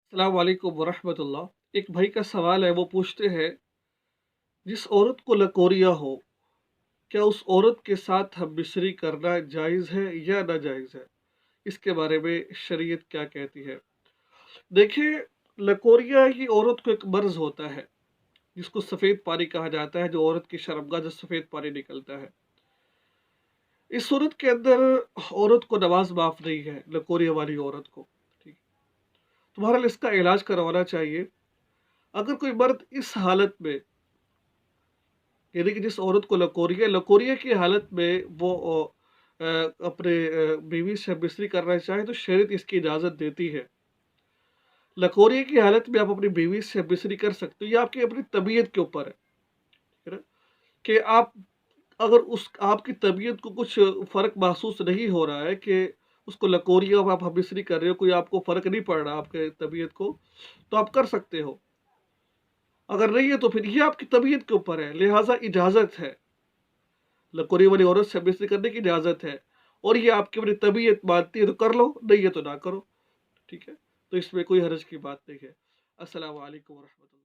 अस्सलाम वालेकुम वरहमतुल्लाह। एक भाई का सवाल है, वो पूछते हैं, जिस औरत को लकोरिया हो, क्या उस औरत के साथ हमबिस्तरी करना जायज़ है या नाजायज़ है? इसके बारे में शरीयत क्या कहती है? देखिए, लकोरिया की औरत को एक मर्ज़ होता है, जिसको सफ़ेद पानी कहा जाता है, जो औरत की शर्मगाह से सफ़ेद पानी निकलता है। इस सूरत के अंदर औरत को नमाज़ माफ़ नहीं है, लकोरिया वाली औरत को। ठीक, तुम्हारा इसका इलाज करवाना चाहिए। अगर कोई मर्द इस हालत में, यानी कि जिस औरत को लकोरिया की हालत में वो अपने बीवी से बिस्तरी करना चाहे, तो शरीयत इसकी इजाज़त देती है। लकोरिया की हालत में आप अपनी बीवी से बिस्तरी कर सकते हो, ये आपकी अपनी तबीयत के ऊपर है ना? कि आप, अगर उस आपकी तबीयत को कुछ फ़र्क महसूस नहीं हो रहा है कि उसको लकोरिया में आप बिस्तरी कर रहे हो, कोई आपको फ़र्क नहीं पड़ रहा आपके तबीयत को, तो आप कर सकते हो। अगर नहीं है तो फिर ये आपकी तबीयत के ऊपर है, लिहाज़ा इजाज़त है। लकोरी वाली औरत से बिस्तरी करने की इजाज़त है, और ये आपकी अपनी तबीयत मानती है तो कर लो, नहीं है तो ना करो, ठीक है? तो इसमें कोई हर्ज की बात नहीं है। अस्सलाम वालेकुम व रहमतुल्लाह।